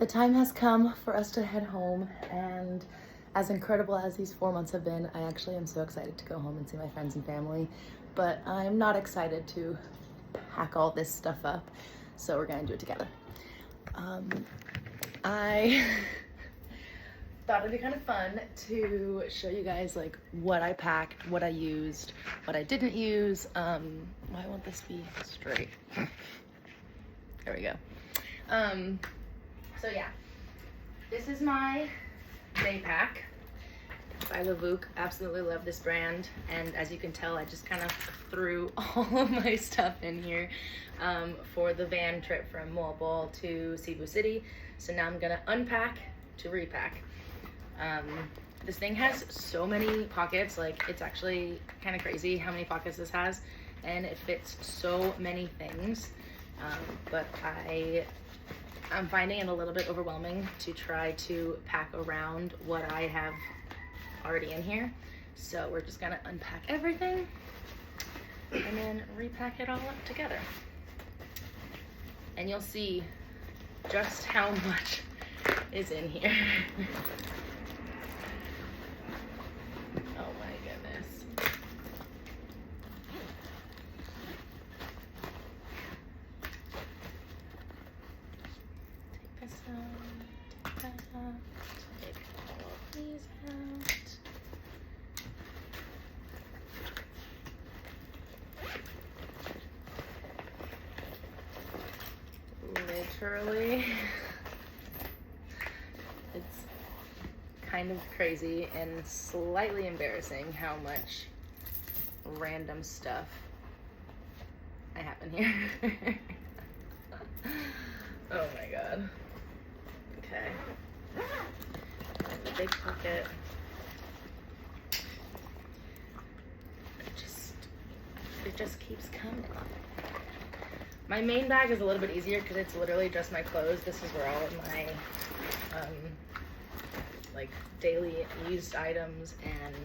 The time has come for us to head home, and as incredible as these 4 months have been, I actually am so excited to go home and see my friends and family, but I'm not excited to pack all this stuff up, so we're gonna do it together. I thought it'd be kind of fun to show you guys like what I packed, what I used, what I didn't use. Why won't this be straight? There we go. So yeah, this is my day pack by Levuc. Absolutely love this brand, and as you can tell, I just kind of threw all of my stuff in here for the van trip from Moalboal to Cebu City. So now I'm gonna unpack to repack. This thing has so many pockets, like it's actually kind of crazy how many pockets this has, and it fits so many things. But I'm finding it a little bit overwhelming to try to pack around what I have already in here. So we're just gonna unpack everything and then repack it all up together. And you'll see just how much is in here. Oh my goodness. Take this out, take that out, take all of these out. Literally, it's kind of crazy and slightly embarrassing how much random stuff I have in here. Oh my god. Okay. The big pocket. It just keeps coming. My main bag is a little bit easier because it's literally just my clothes. This is where all of my like daily used items and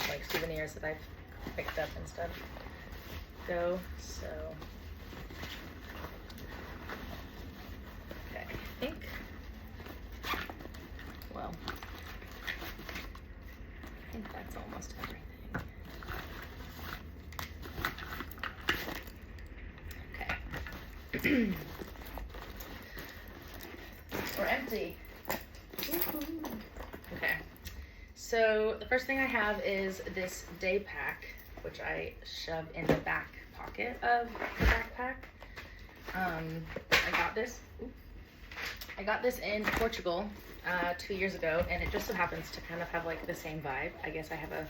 like souvenirs that I've picked up and stuff go. So okay, I think, well, I think that's almost everything. We're empty. Okay, so the first thing I have is this day pack, which I shove in the back pocket of the backpack. I got this in Portugal 2 years ago, and it just so happens to kind of have like the same vibe. I guess I have a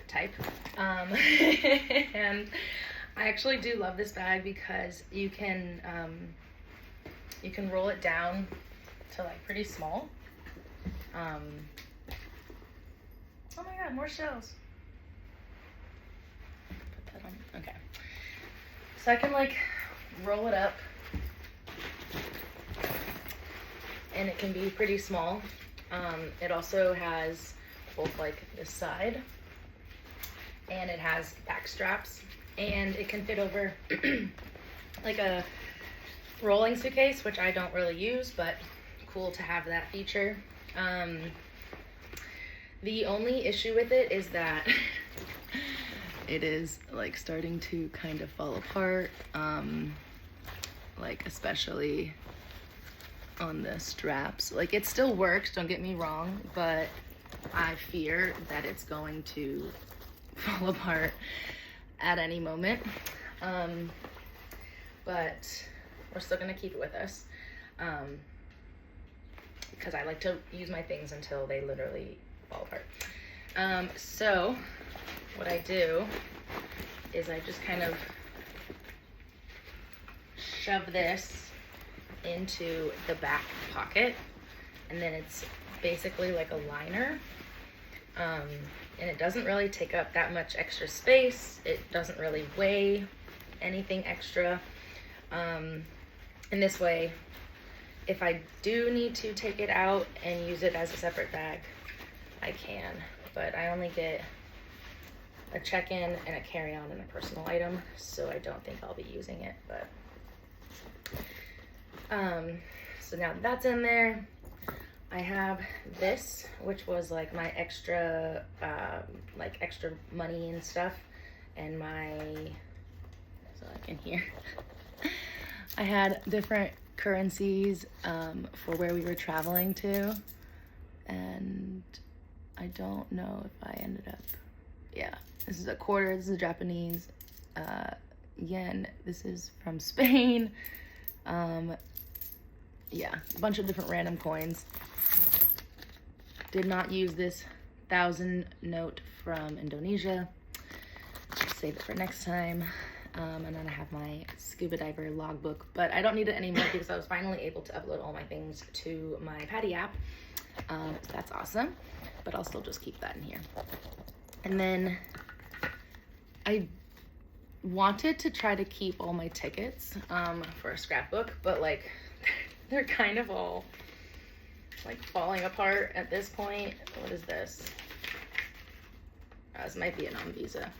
type. And I actually do love this bag because you can roll it down to like pretty small. Oh my god, more shells. Put that on. Okay. So I can like roll it up, and it can be pretty small. It also has both like this side, and it has back straps. And it can fit over like a rolling suitcase, which I don't really use, but cool to have that feature. The only issue with it is that it is like starting to kind of fall apart, like especially on the straps. Like it still works, don't get me wrong, but I fear that it's going to fall apart at any moment. But we're still gonna keep it with us because I like to use my things until they literally fall apart. So what I do is I just kind of shove this into the back pocket, and then it's basically like a liner. And it doesn't really take up that much extra space. It doesn't really weigh anything extra. And this way, if I do need to take it out and use it as a separate bag, I can. But I only get a check-in and a carry-on and a personal item, so I don't think I'll be using it. But So now that's in there. I have this, which was like my extra, extra money and stuff, and so like in here, I had different currencies for where we were traveling to, and I don't know if I ended up, yeah, this is a quarter, this is Japanese yen, this is from Spain, yeah, a bunch of different random coins. Did not use this 1,000 note from Indonesia. Save it for next time. And then I have my scuba diver logbook, but I don't need it anymore because I was finally able to upload all my things to my PADI app. That's awesome, but I'll still just keep that in here. And then I wanted to try to keep all my tickets for a scrapbook, but like they're kind of all like falling apart at this point. What is this? This might be a non-visa.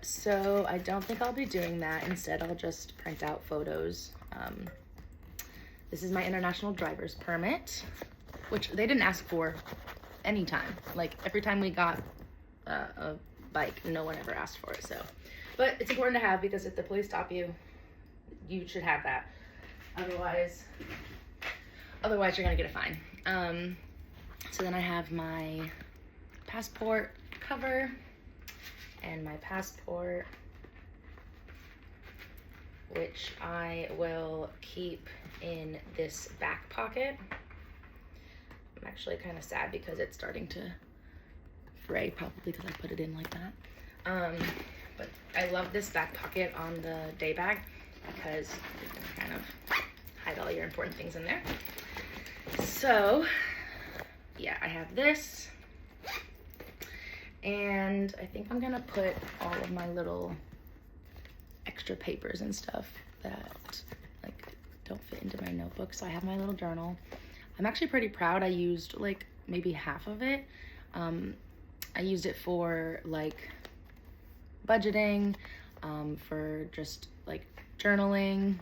So I don't think I'll be doing that. Instead, I'll just print out photos. This is my international driver's permit, which they didn't ask for anytime. Like every time we got a bike, no one ever asked for it. So, but it's important to have because if the police stop you, you should have that. Otherwise you're gonna get a fine. So then I have my passport cover and my passport, which I will keep in this back pocket. I'm actually kind of sad because it's starting to fray, probably because I put it in like that. But I love this back pocket on the day bag because you can kind of hide all your important things in there. So yeah, I have this, and I think I'm gonna put all of my little extra papers and stuff that like don't fit into my notebook. So I have my little journal. I'm actually pretty proud. I used like maybe half of it. I used it for like budgeting, for just like journaling,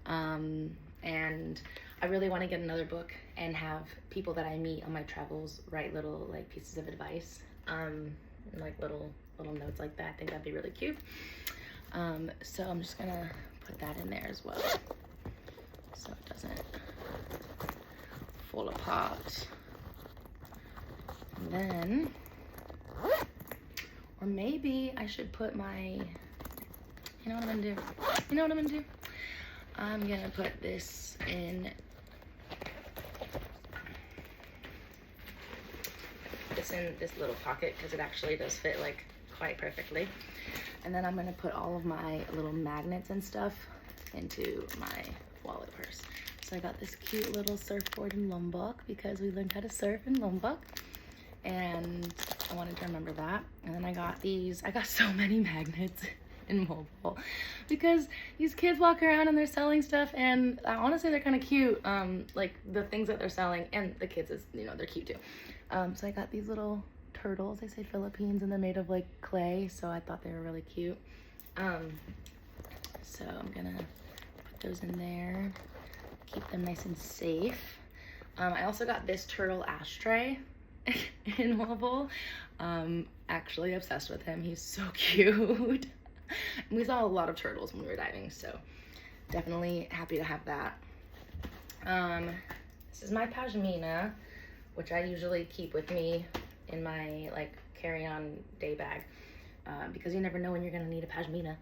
and I really want to get another book and have people that I meet on my travels write little like pieces of advice, like little notes like that. I think that'd be really cute. So I'm just gonna put that in there as well, so it doesn't fall apart. And then, or maybe I should put my, you know what I'm gonna do? You know what I'm gonna do? I'm gonna put this in this little pocket because it actually does fit like quite perfectly. And then I'm gonna put all of my little magnets and stuff into my wallet purse. So I got this cute little surfboard in Lombok because we learned how to surf in Lombok, and I wanted to remember that. And then I got so many magnets in Mobile because these kids walk around and they're selling stuff, and honestly they're kind of cute, like the things that they're selling, and the kids is, you know, they're cute too. So I got these little turtles. They say Philippines and they're made of like clay, so I thought they were really cute. So I'm gonna put those in there, keep them nice and safe. I also got this turtle ashtray in Mobile. Actually obsessed with him. He's so cute. We saw a lot of turtles when we were diving, so definitely happy to have that. This is my pashmina, which I usually keep with me in my like carry-on day bag, because you never know when you're gonna need a pashmina.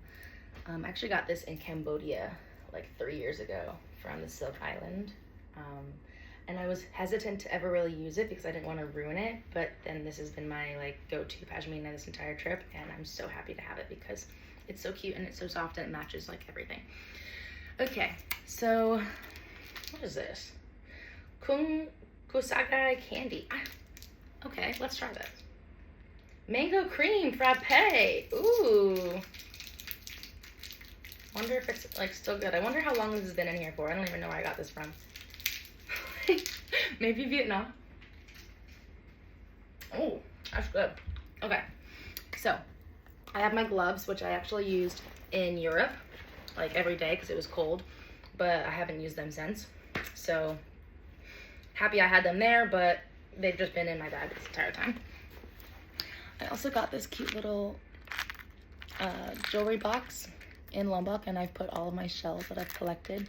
I actually got this in Cambodia like 3 years ago from the Silk Island, and I was hesitant to ever really use it because I didn't want to ruin it, but then this has been my like go-to pashmina this entire trip, and I'm so happy to have it because it's so cute and it's so soft and it matches like everything. Okay, so what is this? Kusagai candy. Okay, let's try this. Mango cream frappe. Ooh. Wonder if it's like still good. I wonder how long this has been in here for. I don't even know where I got this from. Maybe Vietnam. Oh, that's good. Okay, so I have my gloves, which I actually used in Europe like every day because it was cold. but I haven't used them since. So happy I had them there, but they've just been in my bag this entire time. I also got this cute little jewelry box in Lombok, and I've put all of my shells that I've collected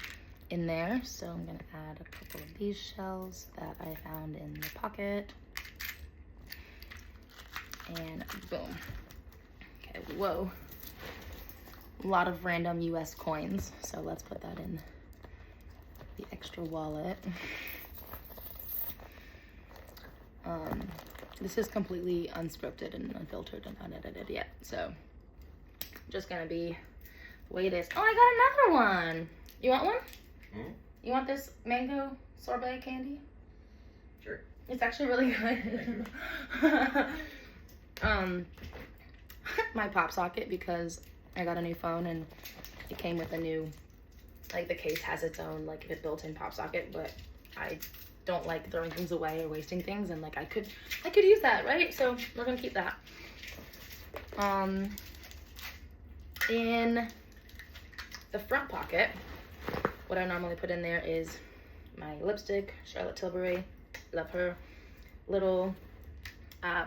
in there. So I'm gonna add a couple of these shells that I found in the pocket. And boom. Okay, whoa. A lot of random US coins. So let's put that in the extra wallet. This is completely unscripted and unfiltered and unedited yet. So just gonna be the way it is. Oh, I got another one. You want one? Mm-hmm. You want this mango sorbet candy? Sure. It's actually really good. My pop socket, because I got a new phone and it came with a new, like, the case has its own like a built-in pop socket, but I don't like throwing things away or wasting things, and like I could use that, right? So we're gonna keep that. In the front pocket, what I normally put in there is my lipstick, Charlotte Tilbury, love her, little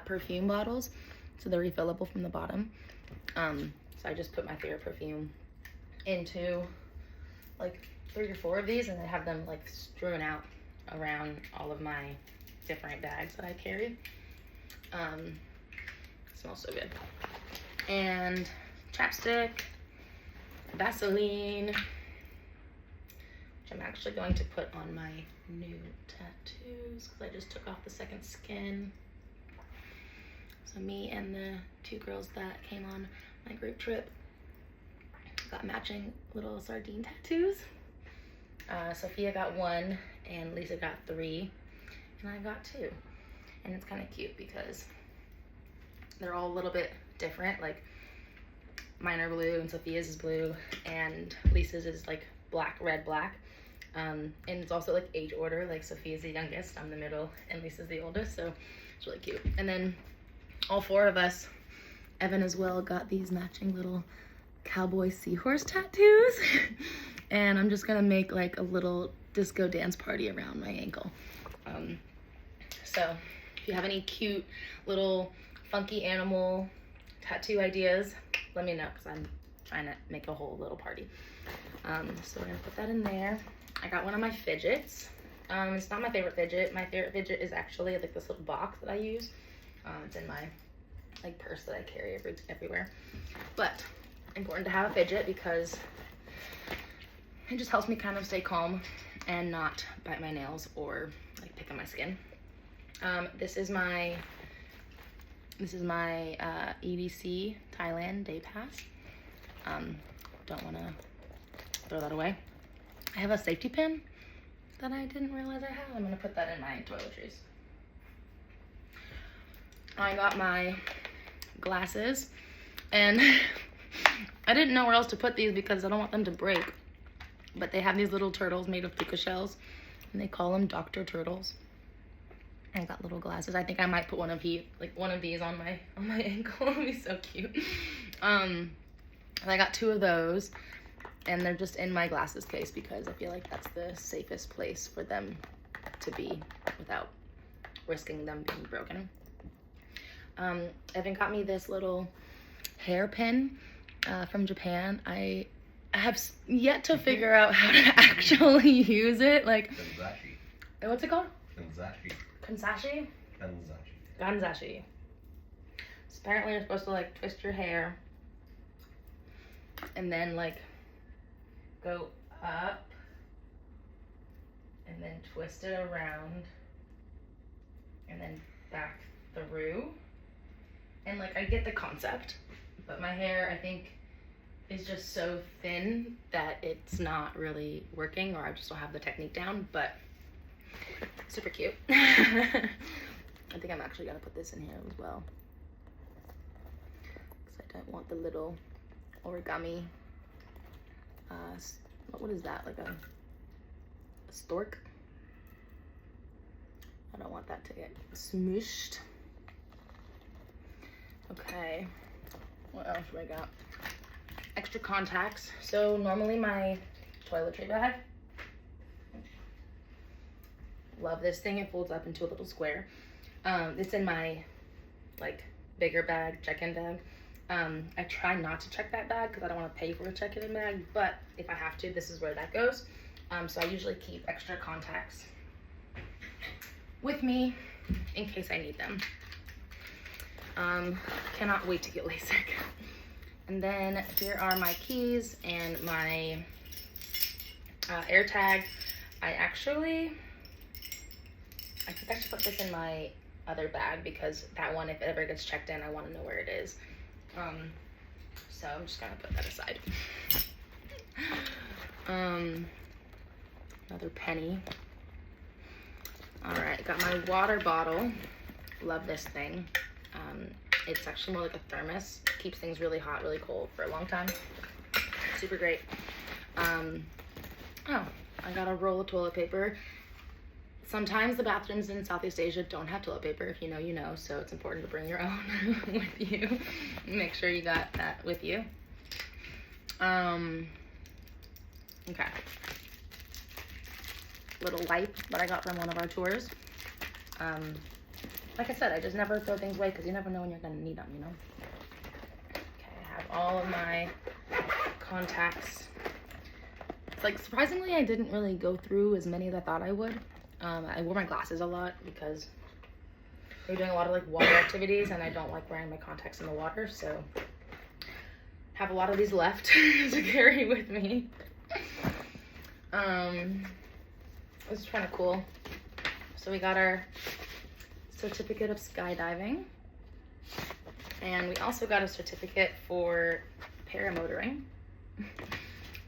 perfume bottles, so they're refillable from the bottom. So I just put my favorite perfume into like 3 or 4 of these, and I have them like strewn out around all of my different bags that I carry. Smells so good. And chapstick, Vaseline, which I'm actually going to put on my new tattoos because I just took off the second skin. So me and the 2 girls that came on my group trip got matching little sardine tattoos. Sophia got 1 and Lisa got 3 and I got 2. And it's kind of cute because they're all a little bit different. Like mine are blue and Sophia's is blue and Lisa's is like black, red, black. And it's also like age order, like Sophia's the youngest, I'm the middle, and Lisa's the oldest, so it's really cute. And then all 4 of us, Evan as well, got these matching little cowboy seahorse tattoos. And I'm just gonna make like a little disco dance party around my ankle. So if you have any cute little funky animal tattoo ideas, let me know, because I'm trying to make a whole little party. So we're gonna put that in there. I got one of my fidgets. It's not my favorite fidget. My favorite fidget is actually like this little box that I use. It's in my like purse that I carry everywhere. But important to have a fidget because it just helps me kind of stay calm and not bite my nails or like pick at my skin. This is my EDC Thailand day pass. Don't want to throw that away. I have a safety pin that I didn't realize I had. I'm gonna put that in my toiletries. I got my glasses and I didn't know where else to put these because I don't want them to break. But they have these little turtles made of puka shells and they call them Dr. Turtles. I got little glasses. I think I might put one of these on my ankle. It'd be so cute. And I got 2 of those, and they're just in my glasses case because I feel like that's the safest place for them to be without risking them being broken. Evan got me this little hairpin from Japan. I have yet to figure out how to actually use it. Like, Kanzashi. What's it called? Kanzashi. Kansashi? Kanzashi. Kanzashi. So apparently you're supposed to like twist your hair and then like go up and then twist it around and then back through. And like I get the concept, but my hair I think is just so thin that it's not really working, or I just don't have the technique down, but super cute. I think I'm actually gonna put this in here as well because I don't want the little origami what is that, like a stork? I don't want that to get smooshed. Okay, what else do I got? Extra contacts. So normally my toiletry bag Love this thing. It folds up into a little square. It's in my like bigger bag, check-in bag. I try not to check that bag because I don't want to pay for a check-in bag, but if I have to, this is where that goes. So I usually keep extra contacts with me in case I need them. Cannot wait to get LASIK. And then here are my keys and my AirTag. I think I should put this in my other bag because that one, if it ever gets checked in, I want to know where it is. So I'm just gonna put that aside. Another penny. All right, got my water bottle. Love this thing. It's actually more like a thermos. Keeps things really hot, really cold for a long time. Super great. Oh, I got a roll of toilet paper. Sometimes the bathrooms in Southeast Asia don't have toilet paper. If you know, you know. So it's important to bring your own with you. Make sure you got that with you. Okay. Little wipe that I got from one of our tours. Like I said, I just never throw things away because you never know when you're gonna need them, you know? Okay, I have all of my contacts. It's like, surprisingly, I didn't really go through as many as I thought I would. I wore my glasses a lot because we were doing a lot of like water activities and I don't like wearing my contacts in the water, so have a lot of these left to carry with me. This is kind of cool. So we got our certificate of skydiving, and we also got a certificate for paramotoring.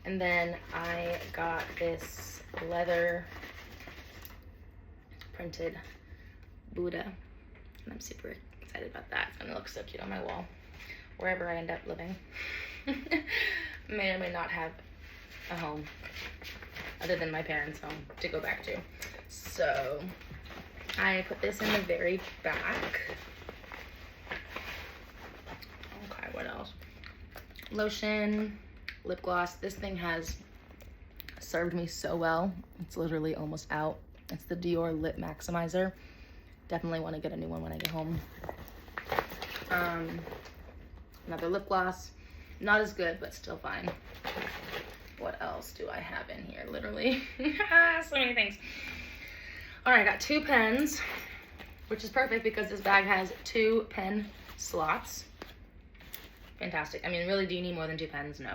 And then I got this leather printed Buddha, and I'm super excited about that. It's gonna look so cute on my wall wherever I end up living. May or may not have a home other than my parents' home to go back to. So I put this in the very back. Okay, what else? Lotion, lip gloss. This thing has served me so well. It's literally almost out. It's the Dior Lip Maximizer. Definitely want to get a new one when I get home. Another lip gloss. Not as good, but still fine. What else do I have in here? Literally, so many things. All right, I got 2 pens, which is perfect because this bag has 2 pen slots. Fantastic. I mean, really, do you need more than 2 pens? No.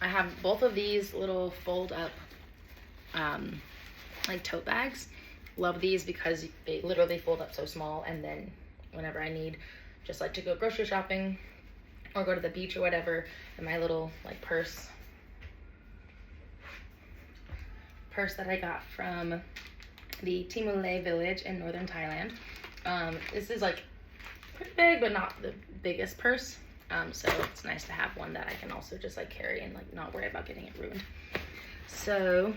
I have both of these little fold up, like tote bags. Love these because they literally fold up so small, and then whenever I need just like to go grocery shopping or go to the beach or whatever, and my little like purse that I got from the Timule village in northern Thailand. This is like pretty big, but not the biggest purse. So it's nice to have one that I can also just like carry and like not worry about getting it ruined. So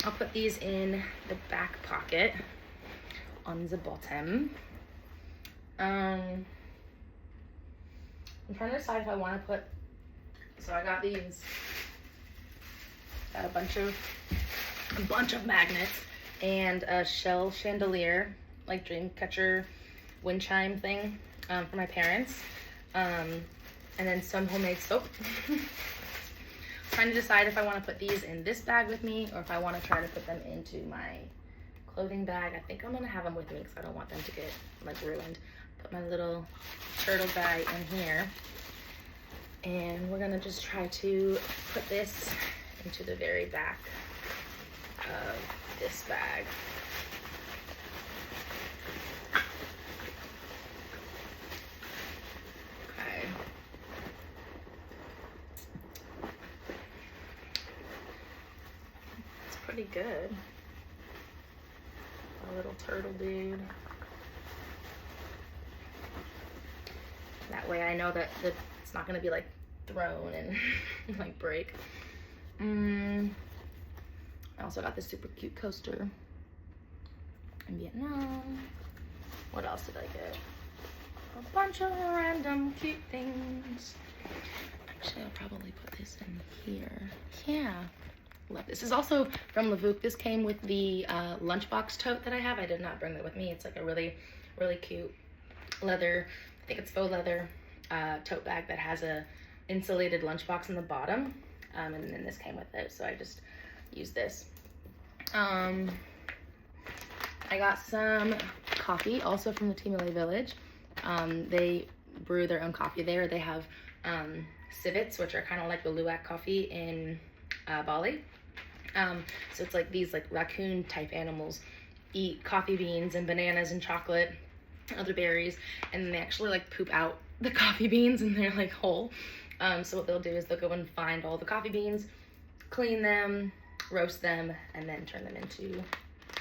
I'll put these in the back pocket on the bottom. I'm trying to decide if I want to put, so I got these, got a bunch of magnets and a shell chandelier, like dream catcher wind chime thing, for my parents. And then some homemade soap. Trying to decide if I want to put these in this bag with me or if I want to try to put them into my clothing bag. I think I'm going to have them with me because I don't want them to get like ruined. Put my little turtle bag in here. And we're going to just try to put this into the very back of this bag. Okay. It's pretty good. A little turtle dude. That way I know that it's not going to be like thrown and like break. I also got this super cute coaster in Vietnam. What else did I get? A bunch of random cute things. Actually, I'll probably put this in here. Yeah, Love this. This is also from Levuc. This came with the lunchbox tote that I have. I did not bring that with me. It's like a really, really cute leather, I think it's faux leather tote bag that has a insulated lunchbox in the bottom. And then this came with it, so I just used this. I got some coffee, also from the Timule Village. They brew their own coffee there. They have civets, which are kind of like the luwak coffee in Bali. So it's like these like raccoon type animals eat coffee beans and bananas and chocolate, other berries, and then they actually like poop out the coffee beans and they're like whole. So what they'll do is they'll go and find all the coffee beans, clean them, roast them, and then turn them into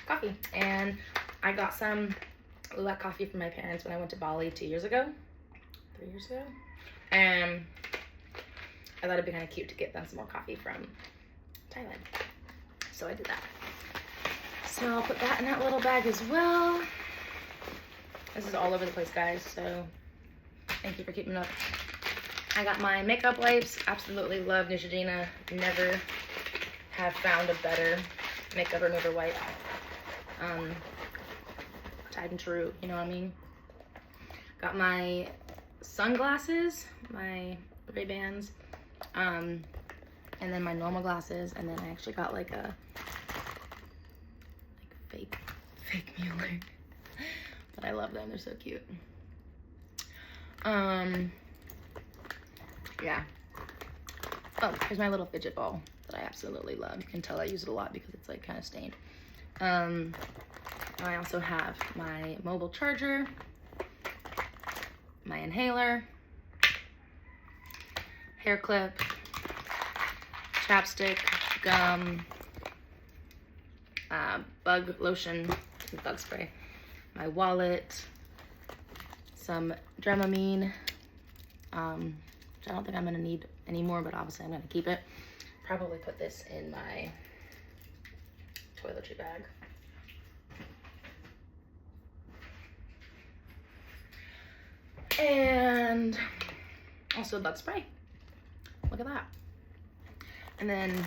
coffee. And I got some luwak coffee from my parents when I went to Bali 3 years ago. And I thought it'd be kind of cute to get them some more coffee from Thailand. So I did that. So I'll put that in that little bag as well. This is all over the place, guys, so thank you for keeping up. I got my makeup wipes. Absolutely love Neutrogena. Never have found a better makeup remover wipe. Tried and true, you know what I mean? Got my sunglasses, my Ray-Bans, and then my normal glasses, and then I actually got like a fake Mueller. But I love them, they're so cute. Yeah. Oh, here's my little fidget ball that I absolutely love. You can tell I use it a lot because it's like kind of stained. I also have my mobile charger, my inhaler, hair clip, chapstick, gum, bug lotion, bug spray, my wallet, some Dramamine, which I don't think I'm gonna need anymore, but obviously I'm gonna keep it. Probably put this in my toiletry bag. And also a bug spray. Look at that. And then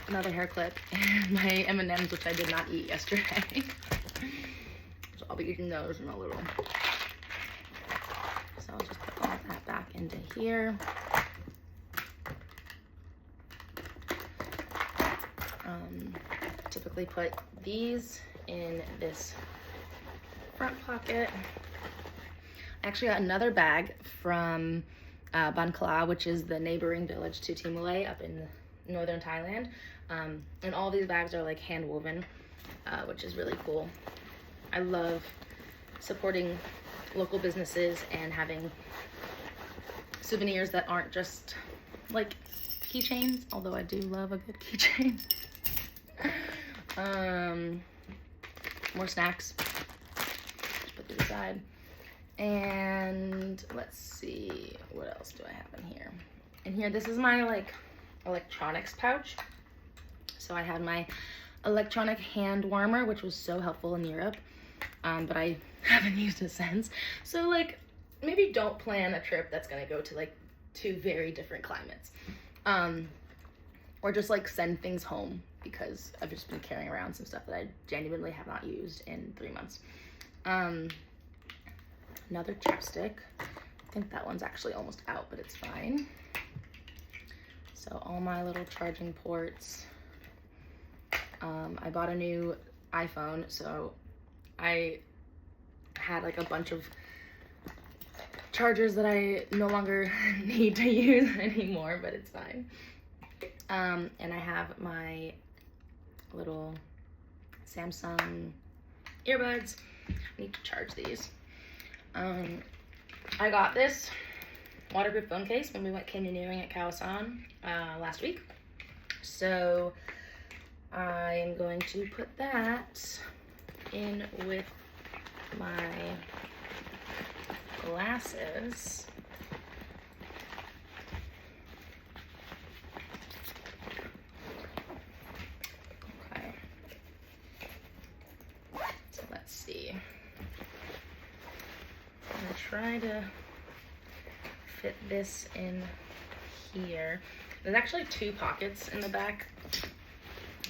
another hair clip and my M&Ms, which I did not eat yesterday. So I'll be eating those in a little. So I'll just put all of that back into here. Typically put these in this front pocket. I actually got another bag from Ban Kala, which is the neighboring village to Timule up in northern Thailand. And all these bags are like hand woven, which is really cool. I love supporting local businesses and having souvenirs that aren't just like keychains, although I do love a good keychain. More snacks. Just put these aside. And let's see, what else do I have in here? In here, this is my like electronics pouch. So I had my electronic hand warmer, which was so helpful in Europe, but I haven't used it since. So like, maybe don't plan a trip that's gonna go to like 2 very different climates. Or just like send things home, because I've just been carrying around some stuff that I genuinely have not used in 3 months. Another chapstick. I think that one's actually almost out, but it's fine. So all my little charging ports. I bought a new iPhone, so I had like a bunch of chargers that I no longer need to use anymore, but it's fine. And I have my little Samsung earbuds. I need to charge these. I got this waterproof phone case when we went canyoneering at Khao San last week. So I am going to put that in with my glasses. Okay. So let's see. I'm gonna try to fit this in here. There's actually 2 pockets in the back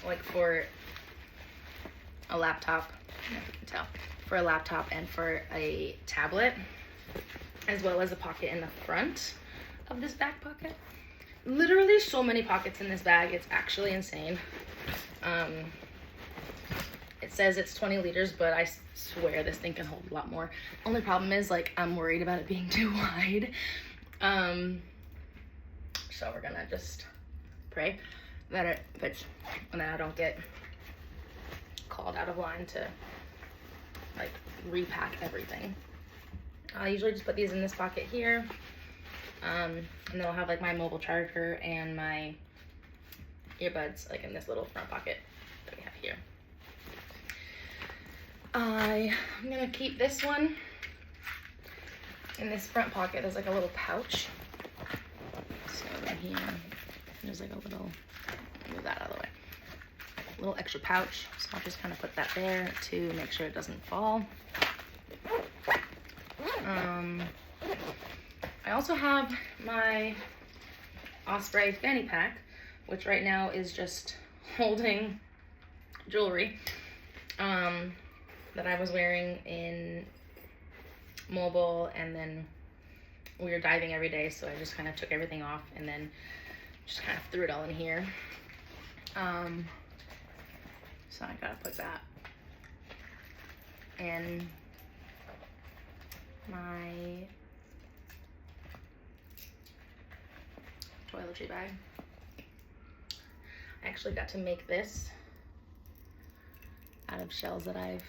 like for a laptop, I don't know if you can tell, for a laptop and for a tablet, as well as a pocket in the front of this back pocket. Literally so many pockets in this bag, it's actually insane. It says it's 20 liters, but I swear this thing can hold a lot more. Only problem is, like, I'm worried about it being too wide. So we're gonna just pray that it fits and that I don't get called out of line to, like, repack everything. I usually just put these in this pocket here. And then I'll have, like, my mobile charger and my earbuds, like, in this little front pocket that we have here. I'm gonna keep this one in this front pocket. There's like a little pouch. So right here, there's like a little, move that out of the way. Little extra pouch. So I'll just kind of put that there to make sure it doesn't fall. I also have my Osprey fanny pack, which right now is just holding jewelry that I was wearing in mobile, and then we were diving every day, so I just kind of took everything off and then just kind of threw it all in here. So I gotta put that in my toiletry bag. I actually got to make this out of shells that I've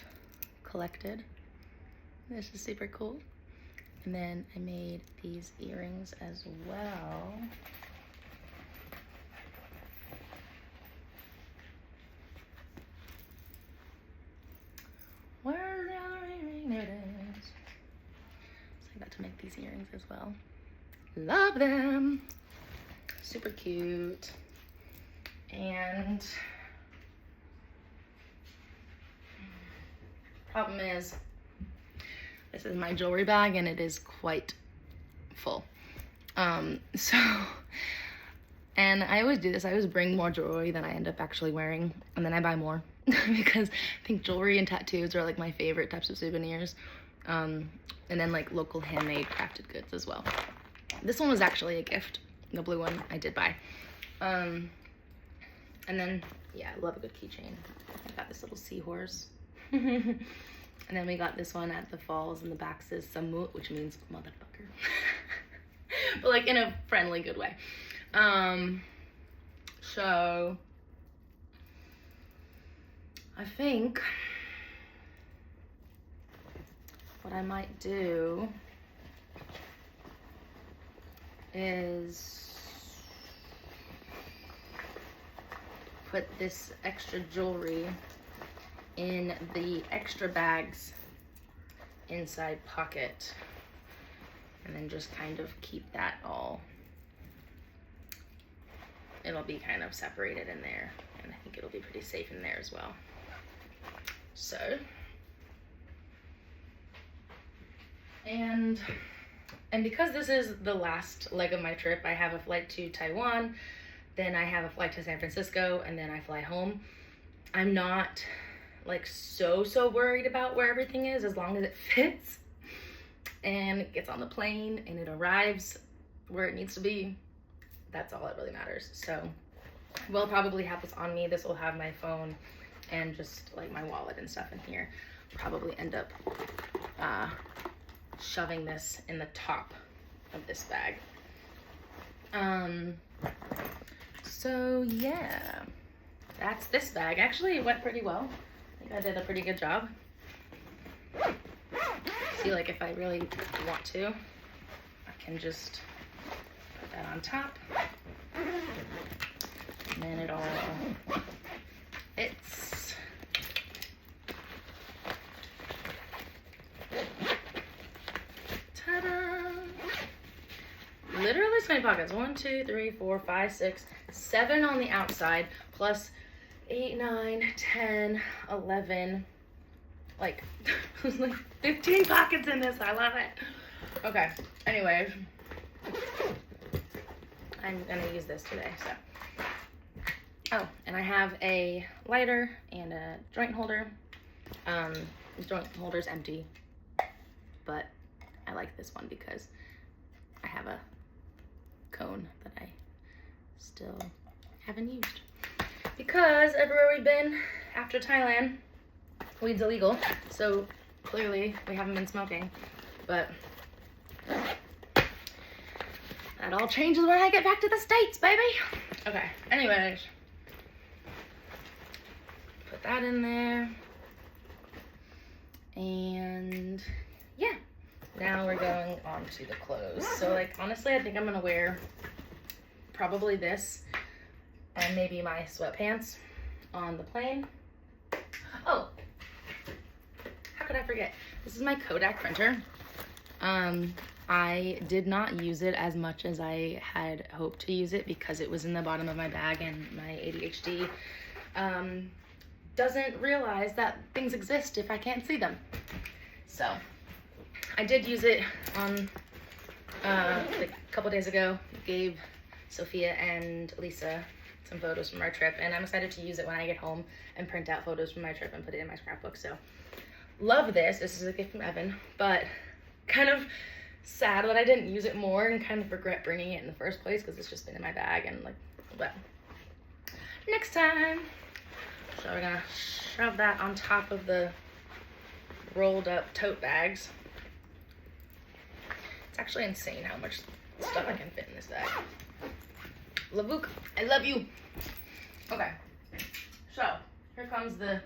collected. This is super cool. And then I made these earrings as well. Where's the other earring? There it is. So I got to make these earrings as well. Love them. Super cute. And problem is, this is my jewelry bag and it is quite full. And I always do this. I always bring more jewelry than I end up actually wearing, and then I buy more because I think jewelry and tattoos are like my favorite types of souvenirs. And then like local handmade crafted goods as well. This one was actually a gift. The blue one I did buy. And then, yeah, I love a good keychain. I got this little seahorse. And then we got this one at the falls, and the back says Samut, which means motherfucker. But like in a friendly, good way. So I think what I might do is put this extra jewelry in the extra bags inside pocket, and then just kind of keep that all, it'll be kind of separated in there, and I think it'll be pretty safe in there as well. So, and because this is the last leg of my trip, I have a flight to Taiwan, then I have a flight to San Francisco, and then I fly home. I'm not like so worried about where everything is, as long as it fits and it gets on the plane and it arrives where it needs to be. That's all that really matters. So we'll probably have this on me. This will have my phone and just like my wallet and stuff in here. Probably end up shoving this in the top of this bag. So yeah, that's this bag. Actually, it went pretty well. I think I did a pretty good job. See, like if I really want to, I can just put that on top. And then it all fits. Ta-da! Literally so many pockets. 1, 2, 3, 4, 5, 6, 7 on the outside, plus 8, 9, 10, 11, like, there's like 15 pockets in this. I love it. Okay, anyways, I'm gonna use this today, so Oh, and I have a lighter and a joint holder. This joint holder's empty, but I like this one because I have a cone that I still haven't used. Because everywhere we've been after Thailand, weed's illegal, so clearly we haven't been smoking, but that all changes when I get back to the States, baby. Okay, anyways, put that in there, and yeah, now we're going on to the clothes. So like, honestly, I think I'm gonna wear probably this and maybe my sweatpants on the plane. Oh, how could I forget? This is my Kodak printer. I did not use it as much as I had hoped to use it because it was in the bottom of my bag, and my ADHD doesn't realize that things exist if I can't see them. So I did use it on like a couple days ago. Gave Sophia and Lisa some photos from our trip, and I'm excited to use it when I get home and print out photos from my trip and put it in my scrapbook. So love this. This is a gift from Evan, but kind of sad that I didn't use it more and kind of regret bringing it in the first place because it's just been in my bag and like, but next time. So we're gonna shove that on top of the rolled up tote bags. It's actually insane how much stuff I can fit in this bag. Lavuk, I love you. Okay, so here comes the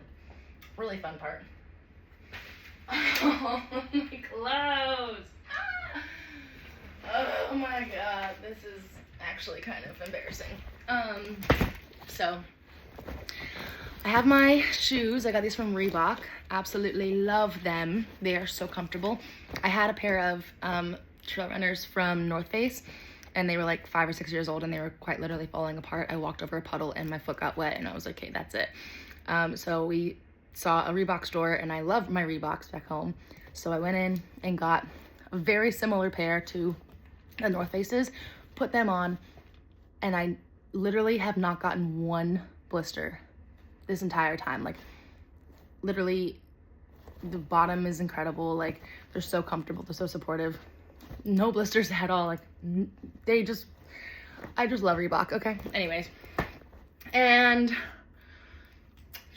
really fun part. Oh, my clothes. Oh my god, this is actually kind of embarrassing. So I have my shoes. I got these from Reebok. Absolutely love them. They are so comfortable. I had a pair of trail runners from North Face, and they were like 5 or 6 years old, and they were quite literally falling apart. I walked over a puddle and my foot got wet, and I was like, okay, that's it. So we saw a Reebok store, and I loved my Reeboks back home. So I went in and got a very similar pair to the North Faces, put them on, and I literally have not gotten one blister this entire time. Like, literally, the bottom is incredible. Like, they're so comfortable, they're so supportive. No blisters at all. Like, I just love Reebok. Okay, anyways. And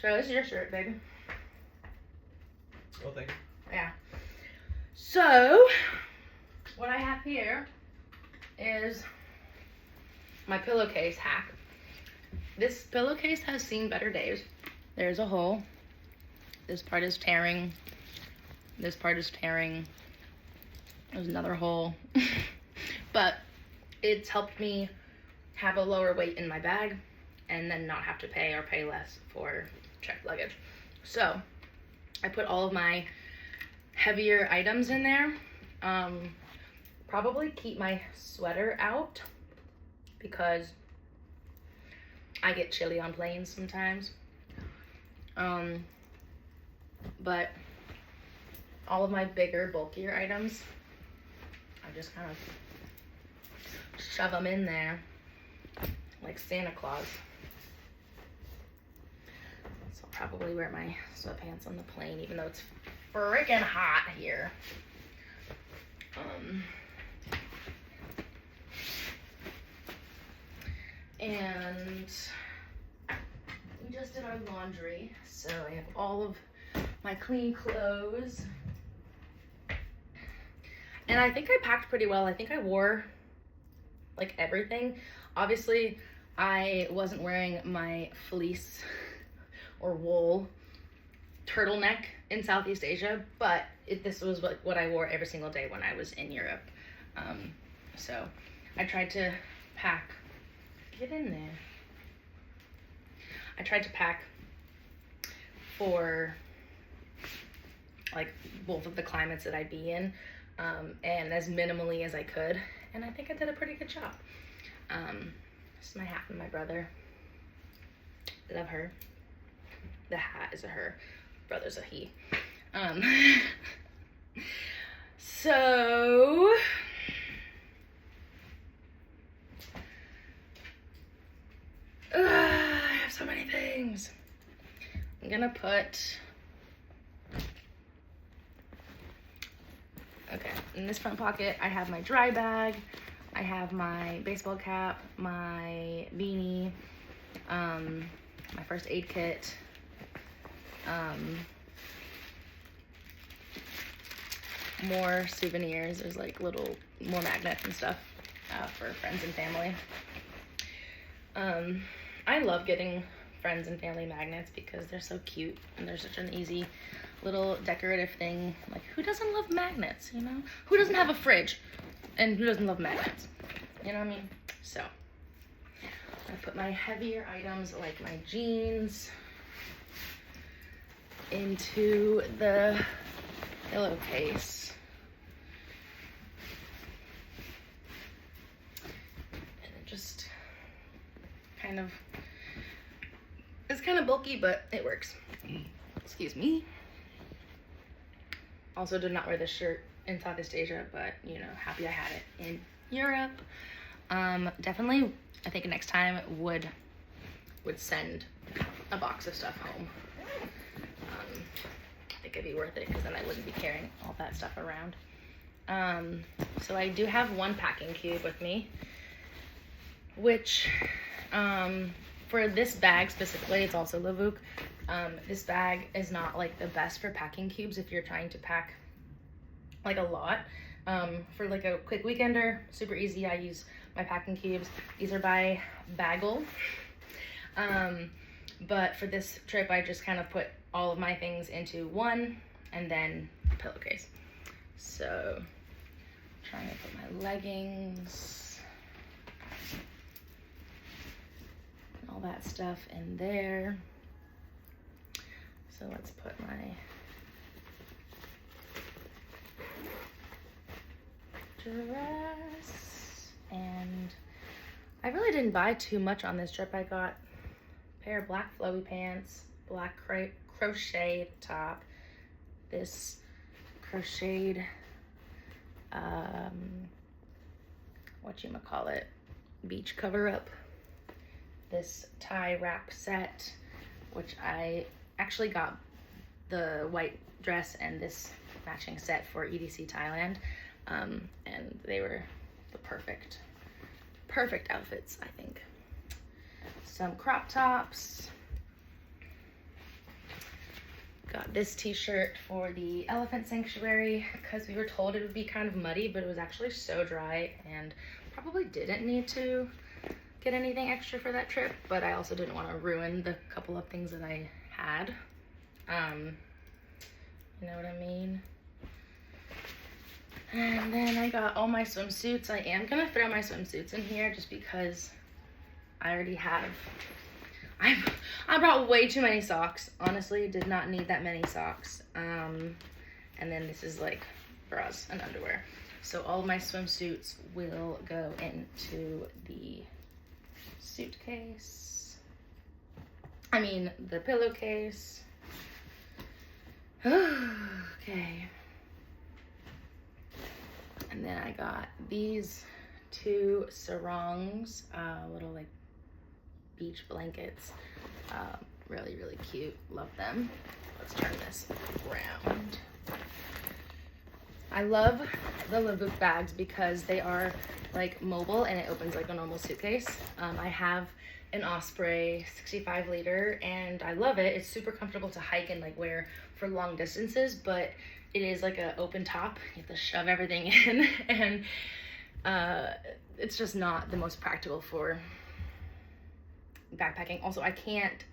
so this is your shirt, baby. Oh, thank you. Yeah. So what I have here is my pillowcase hack. This pillowcase has seen better days. There's a hole. This part is tearing. This part is tearing. There's another hole. But it's helped me have a lower weight in my bag and then not have to pay or pay less for checked luggage. So I put all of my heavier items in there. Probably keep my sweater out because I get chilly on planes sometimes. But all of my bigger, bulkier items, I just kind of shove them in there like Santa Claus. So I'll probably wear my sweatpants on the plane, even though it's freaking hot here. And we just did our laundry, so I have all of my clean clothes. And I think I packed pretty well. I think I wore like everything. Obviously, I wasn't wearing my fleece or wool turtleneck in Southeast Asia, but this was what I wore every single day when I was in Europe. So I tried to pack, get in there. I tried to pack for like both of the climates that I'd be in, and as minimally as I could, and I think I did a pretty good job. This is my hat from my brother. Love her. The hat is a her, brother's a he. So so many things. I'm gonna put, okay, in this front pocket, I have my dry bag, I have my baseball cap, my beanie, my first aid kit, more souvenirs. There's like more magnets and stuff for friends and family. I love getting friends and family magnets because they're so cute and they're such an easy little decorative thing. Like, who doesn't love magnets, you know? Who doesn't have a fridge and who doesn't love magnets? You know what I mean? So I put my heavier items like my jeans into the pillowcase. And it just kind of, it's kind of bulky, but it works. Excuse me. Also did not wear this shirt in Southeast Asia, but you know, happy I had it in Europe. Definitely, I think next time would send a box of stuff home. I think it'd be worth it because then I wouldn't be carrying all that stuff around. So I do have one packing cube with me, which for this bag specifically, it's also Levuc. This bag is not like the best for packing cubes if you're trying to pack like a lot. For like a quick weekender, super easy. I use my packing cubes. These are by Bagel. But for this trip, I just kind of put all of my things into one and then a pillowcase. So I'm trying to put my leggings and all that stuff in there. So let's put my dress, and I really didn't buy too much on this trip. I got a pair of black flowy pants, black crochet top, this crocheted whatchamacallit, beach cover up, this tie wrap set, which I actually got the white dress and this matching set for EDC Thailand, and they were the perfect outfits, I think. Some crop tops. Got this t-shirt for the elephant sanctuary because we were told it would be kind of muddy, but it was actually so dry and probably didn't need to get anything extra for that trip, but I also didn't want to ruin the couple of things that I had. You know what I mean? And then I got all my swimsuits. I am gonna throw my swimsuits in here just because I already have, I brought way too many socks. Honestly, did not need that many socks. And then this is like bras and underwear. So all of my swimsuits will go into the suitcase. I mean, the pillowcase. Okay. And then I got these two sarongs, little like beach blankets. Really, really cute. Love them. Let's turn this around. I love the Levuc bags because they are like mobile and it opens like a normal suitcase. I have an Osprey 65 liter and I love it. It's super comfortable to hike and like wear for long distances, but it is like an open top. You have to shove everything in and it's just not the most practical for backpacking. Also, I can't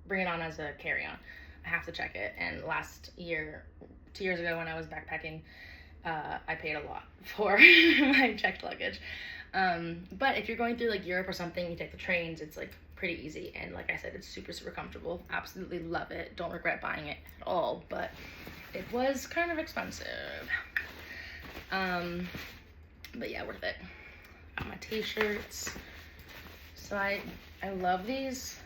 bring it on as a carry-on. I have to check it. And last year, 2 years ago when I was backpacking, I paid a lot for my checked luggage. But if you're going through like Europe or something, you take the trains, it's like pretty easy. And like I said, it's super, super comfortable. Absolutely love it. Don't regret buying it at all, but it was kind of expensive. But yeah, worth it. Got my t-shirts. So I love these.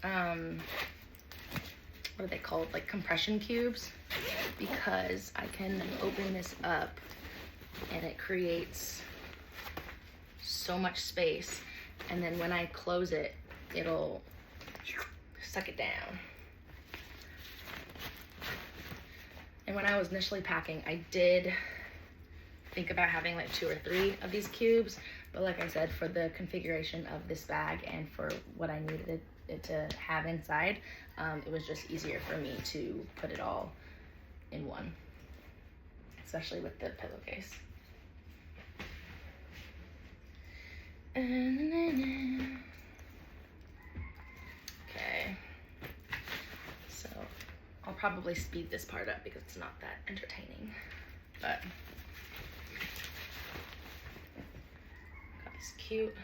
What are they called? Like compression cubes, because I can open this up and it creates so much space. and then when I close it, it'll suck it down. And when I was initially packing, I did think about having like 2 or 3 of these cubes, but like I said, for the configuration of this bag and for what I needed it to have inside, it was just easier for me to put it all in one, especially with the pillowcase. Okay, so I'll probably speed this part up because it's not that entertaining, but got this cute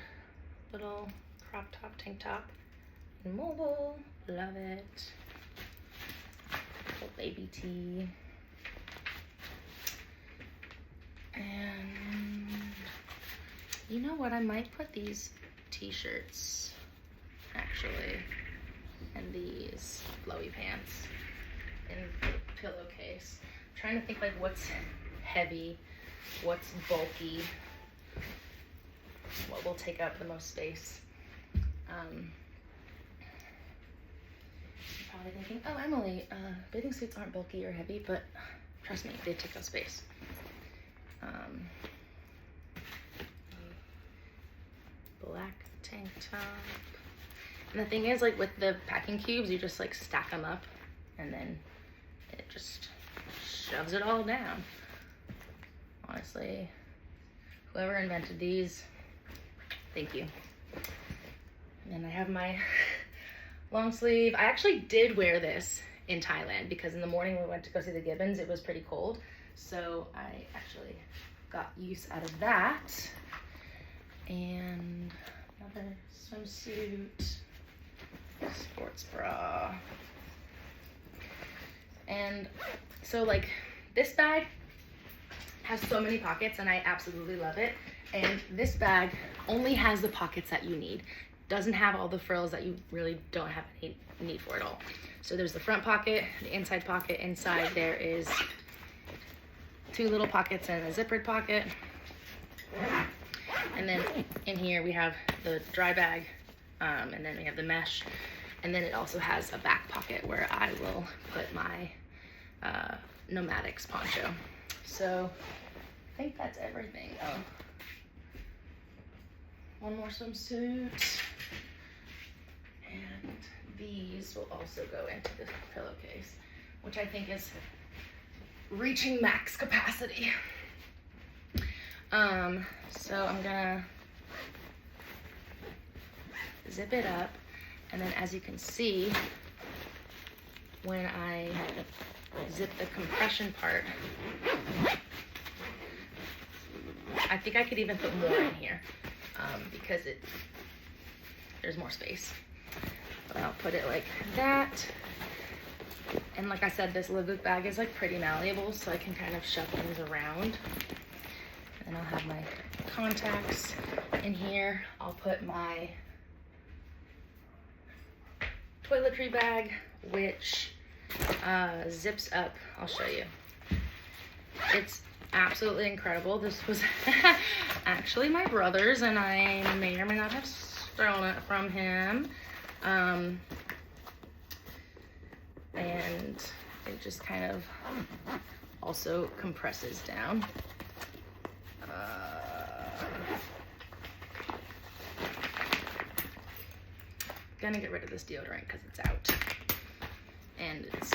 little crop top tank top in mobile, love it. Little baby tee. And you know what, I might put these t-shirts actually and these flowy pants in the pillowcase. I'm trying to think like what's heavy, what's bulky, what will take up the most space. You're probably thinking, oh Emily, bathing suits aren't bulky or heavy, but trust me, they take up space. Black tank top. And the thing is, like with the packing cubes, you just like stack them up and then it just shoves it all down. Honestly, whoever invented these, thank you. And then I have my long sleeve. I actually did wear this in Thailand because in the morning when we went to go see the gibbons, it was pretty cold. So I actually got use out of that. And another swimsuit, sports bra. And so like this bag has so many pockets and I absolutely love it. And this bag only has the pockets that you need. Doesn't have all the frills that you really don't have any need for at all. So there's the front pocket, the inside pocket. Inside there is 2 little pockets and a zippered pocket. And then in here we have the dry bag, and then we have the mesh. And then it also has a back pocket where I will put my Nomadics poncho. So I think that's everything. Oh, one more swimsuit. And these will also go into the pillowcase, which I think is reaching max capacity. So I'm gonna zip it up, and then as you can see, when I zip the compression part, I think I could even put more in here because there's more space. But I'll put it like that. And like I said, this LeVouk bag is like pretty malleable, so I can kind of shove things around. And I'll have my contacts in here. I'll put my toiletry bag, which zips up. I'll show you. It's absolutely incredible. This was actually my brother's, and I may or may not have stolen it from him. And it just kind of also compresses down. Gonna get rid of this deodorant because it's out and it's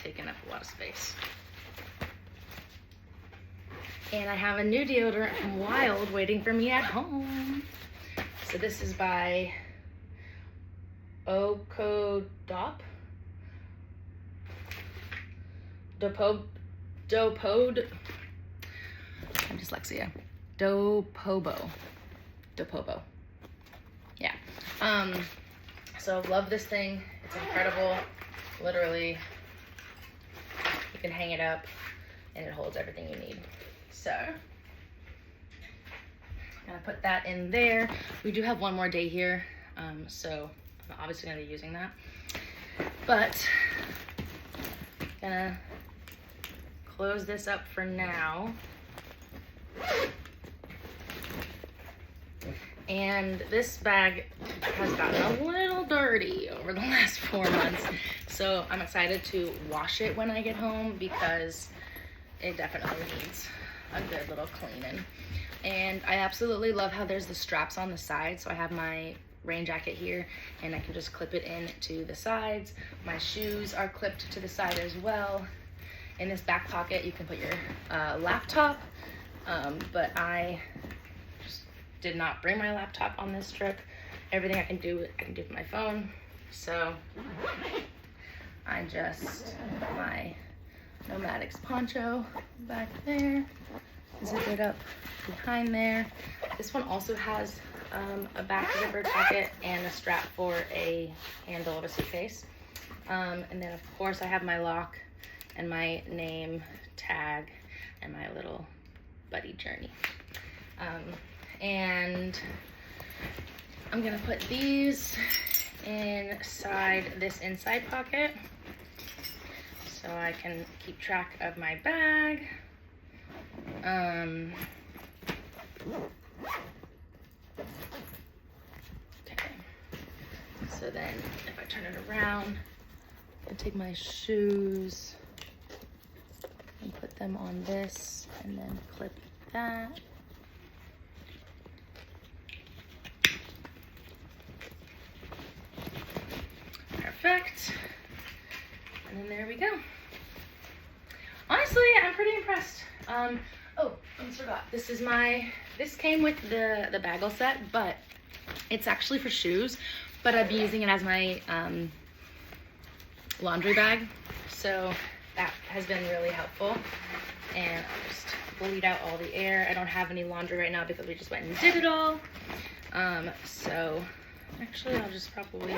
taking up a lot of space. And I have a new deodorant from Wild waiting for me at home. So this is by Okodop. Dopod. I'm dyslexia. Dopobo. Yeah. So love this thing. It's incredible. Literally, you can hang it up and it holds everything you need. So I'm gonna put that in there. We do have one more day here, so I'm obviously gonna be using that. But gonna close this up for now. And this bag has gotten a little dirty over the last 4 months. So I'm excited to wash it when I get home because it definitely needs a good little cleaning. And I absolutely love how there's the straps on the side. So I have my rain jacket here and I can just clip it in to the sides. My shoes are clipped to the side as well. In this back pocket, you can put your laptop, but I just did not bring my laptop on this trip. Everything I can do with my phone. So I just put my Nomadix poncho back there, zip it up behind there. This one also has a back zipper pocket and a strap for a handle of a suitcase. And then of course I have my lock and my name tag and my little buddy journey. And I'm gonna put these inside this inside pocket so I can keep track of my bag. Okay, so then if I turn it around, I take my shoes and put them on this and then clip that. Perfect. And then there we go. Honestly, I'm pretty impressed. Oh, I almost forgot. This came with the bagel set, but it's actually for shoes, but I've been using it as my laundry bag. So that has been really helpful. And I'll just bleed out all the air. I don't have any laundry right now because we just went and did it all. So actually I'll just probably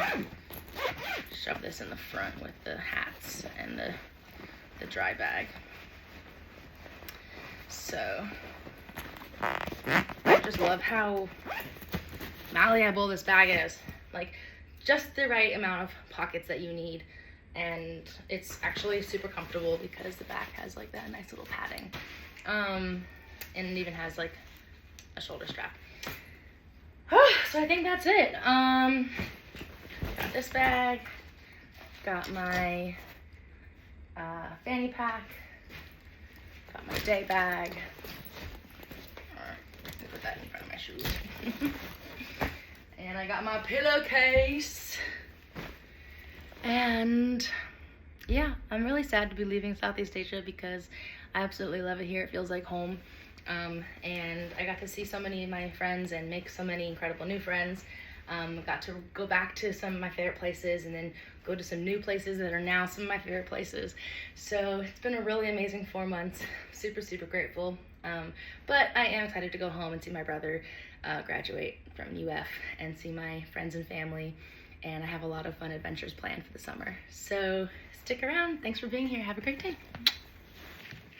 shove this in the front with the hats and the dry bag. So I just love how malleable this bag is. Like just the right amount of pockets that you need. And it's actually super comfortable because the back has like that nice little padding. And it even has like a shoulder strap. So I think that's it. Got this bag, got my fanny pack, got my day bag. Let me put that in front of my shoes. And I got my pillowcase. And yeah, I'm really sad to be leaving Southeast Asia because I absolutely love it here. It feels like home. And I got to see so many of my friends and make so many incredible new friends. Got to go back to some of my favorite places and then go to some new places that are now some of my favorite places. So it's been a really amazing 4 months. Super, super grateful. But I am excited to go home and see my brother graduate from UF and see my friends and family. And I have a lot of fun adventures planned for the summer. So stick around. Thanks for being here. Have a great day.